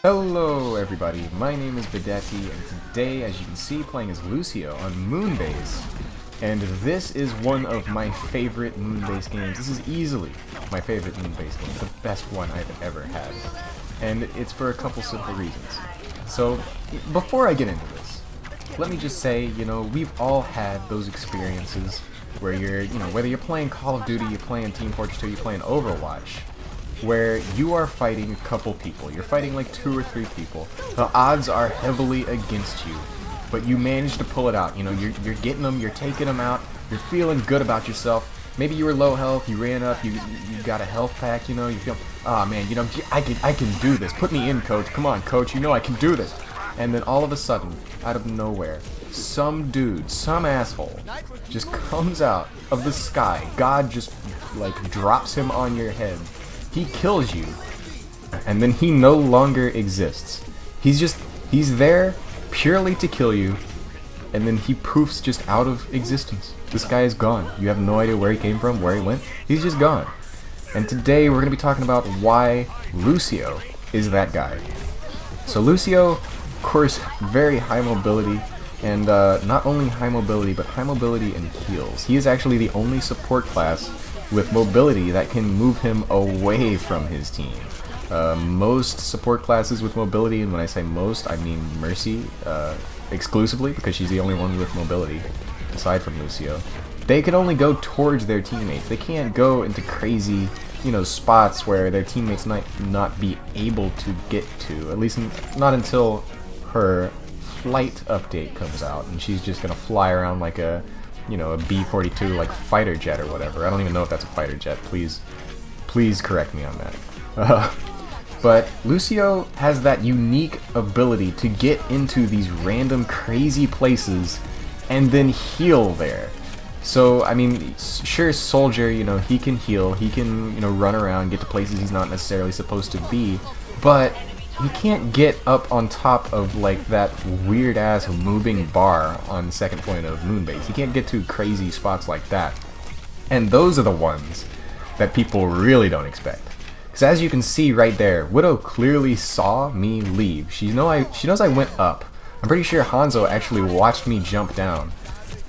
Hello everybody, my name is Vedetti, and today, as you can see, playing as Lucio on Moonbase. And this is one of my favorite Moonbase games. This is easily my favorite Moonbase game, the best one I've ever had. And it's for a couple simple reasons. So, before I get into this, let me just say, we've all had those experiences where you're, whether you're playing Call of Duty, you're playing Team Fortress 2, you're playing Overwatch, where you are fighting a couple people. You're fighting like 2 or 3 people. The odds are heavily against you, but you manage to pull it out. You're getting them, you're taking them out, you're feeling good about yourself. Maybe you were low health, you ran up, you got a health pack, you feel, ah man, I can do this. Put me in, coach. Come on, coach, I can do this. And then all of a sudden, out of nowhere, some dude, some asshole, just comes out of the sky. God just, drops him on your head. He kills you, and then he no longer exists. He's there purely to kill you, and then he poofs just out of existence. This guy is gone. You have no idea where he came from, where he went. He's just gone. And today we're going to be talking about why Lucio is that guy. So Lucio, of course, very high mobility, and not only high mobility, but high mobility and heals. He is actually the only support class with mobility that can move him away from his team. Most support classes with mobility, and when I say most, I mean Mercy exclusively, because she's the only one with mobility, aside from Lucio. They can only go towards their teammates. They can't go into crazy, spots where their teammates might not be able to get to, at least not until her flight update comes out, and she's just gonna fly around like a B-42 like fighter jet or whatever. I don't even know if that's a fighter jet. Please correct me on that. But Lucio has that unique ability to get into these random crazy places and then heal there. So, I mean, sure, Soldier, he can heal, he can, run around, get to places he's not necessarily supposed to be, but he can't get up on top of, that weird-ass moving bar on second point of Moonbase. He can't get to crazy spots like that. And those are the ones that people really don't expect. Because as you can see right there, Widow clearly saw me leave. She knows I went up. I'm pretty sure Hanzo actually watched me jump down.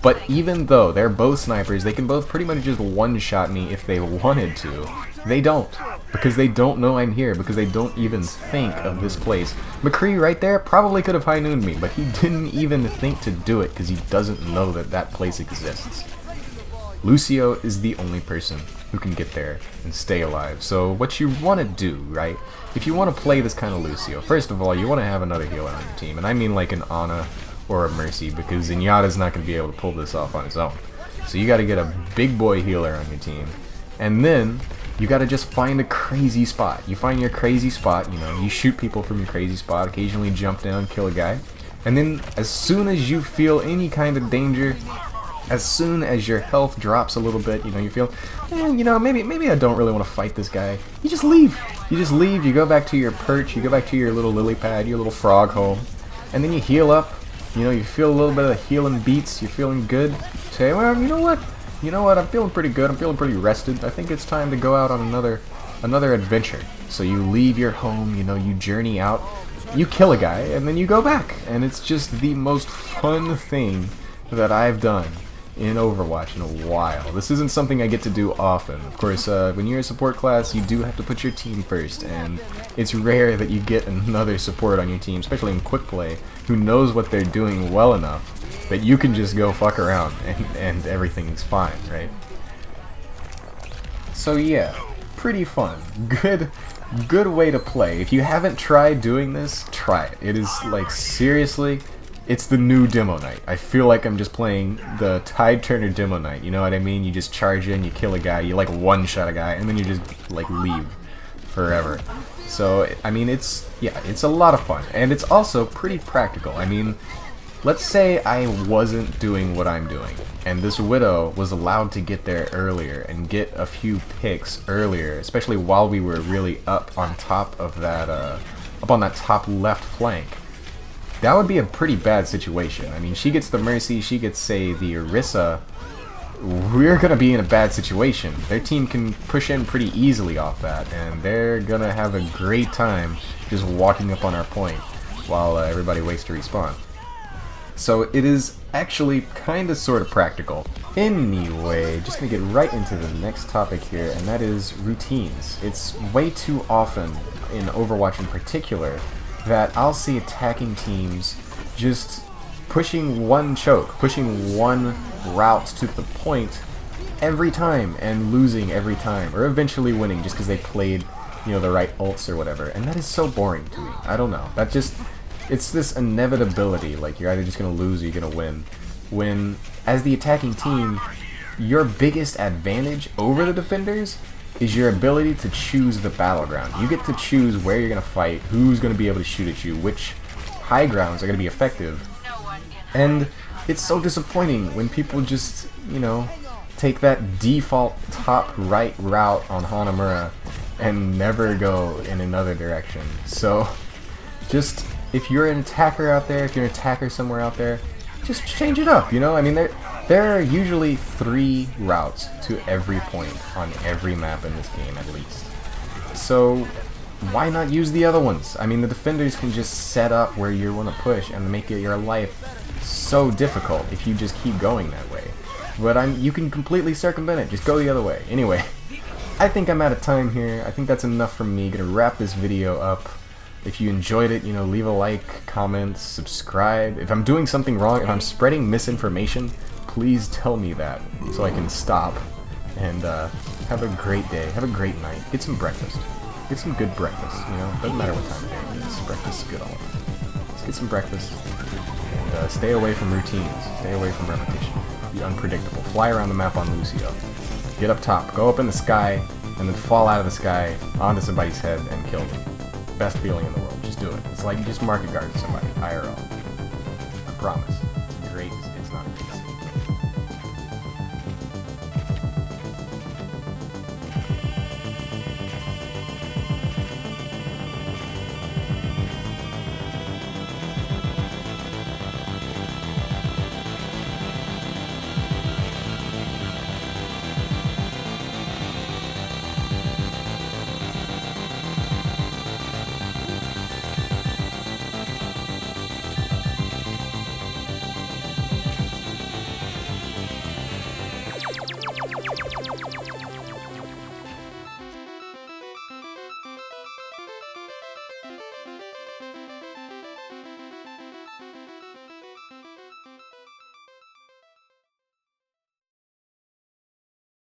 But even though they're both snipers, they can both pretty much just one-shot me if they wanted to. They don't. Because they don't know I'm here, because they don't even think of this place. McCree right there probably could have high-nooned me, but he didn't even think to do it because he doesn't know that that place exists. Lucio is the only person who can get there and stay alive. So what you want to do, right, if you want to play this kind of Lucio, first of all, you want to have another healer on your team, and I mean like an Ana or a Mercy, because Zenyatta's not going to be able to pull this off on his own. So you got to get a big boy healer on your team, and then you gotta just find a crazy spot. You find your crazy spot, you shoot people from your crazy spot, occasionally jump down, kill a guy, and then as soon as you feel any kind of danger, as soon as your health drops a little bit, you feel, maybe I don't really want to fight this guy, you just leave. You go back to your perch, you go back to your little lily pad, your little frog home, and then you heal up, you feel a little bit of the healing beats, you're feeling good, say, well, you know what, I'm feeling pretty good, I'm feeling pretty rested, I think it's time to go out on another adventure. So you leave your home, you journey out, you kill a guy, and then you go back, and it's just the most fun thing that I've done in Overwatch in a while. This isn't something I get to do often. Of course, when you're a support class, you do have to put your team first, and it's rare that you get another support on your team, especially in quick play, who knows what they're doing well enough that you can just go fuck around and everything's fine, right? So yeah, pretty fun. Good way to play. If you haven't tried doing this, try it. It is, seriously, it's the new demo night. I feel like I'm just playing the Tide Turner demo night, you know what I mean? You just charge in, you kill a guy, you one-shot a guy, and then you just, leave forever. So, I mean, it's a lot of fun, and it's also pretty practical. I mean, let's say I wasn't doing what I'm doing, and this Widow was allowed to get there earlier and get a few picks earlier, especially while we were really up on top of that, up on that top left flank. That would be a pretty bad situation. I mean, she gets the Mercy, she gets, say, the Orisa. We're gonna be in a bad situation. Their team can push in pretty easily off that, and they're gonna have a great time just walking up on our point while everybody waits to respawn. So it is actually kind of sort of practical. Anyway, just gonna get right into the next topic here, and that is routines. It's way too often, in Overwatch in particular, that I'll see attacking teams just pushing one choke, pushing one route to the point every time and losing every time, or eventually winning just because they played, you know, the right ults or whatever. And that is so boring to me. I don't know. That just, it's this inevitability, like you're either just gonna lose or you're gonna win. When, as the attacking team, your biggest advantage over the defenders is your ability to choose the battleground. You get to choose where you're gonna fight, who's gonna be able to shoot at you, which high grounds are gonna be effective. And it's so disappointing when people just, you know, take that default top right route on Hanamura and never go in another direction. So just, if you're an attacker out there, if you're an attacker somewhere out there, just change it up, you know? I mean, there are usually 3 routes to every point on every map in this game, at least. So why not use the other ones? I mean, the defenders can just set up where you want to push and make it your life so difficult if you just keep going that way. But you can completely circumvent it. Just go the other way. Anyway, I think I'm out of time here. I think that's enough from me. Gonna wrap this video up. If you enjoyed it, you know, leave a like, comment, subscribe. If I'm doing something wrong, if I'm spreading misinformation, please tell me that so I can stop. And have a great day. Have a great night. Get some breakfast. Get some good breakfast, you know? Doesn't matter what time of day it is. Breakfast is good all the time. Let's get some breakfast. And stay away from routines. Stay away from repetition. Be unpredictable. Fly around the map on Lucio. Get up top. Go up in the sky, and then fall out of the sky onto somebody's head and kill them. Best feeling in the world. Just do it. It's like you just market guard somebody. IRL. I promise.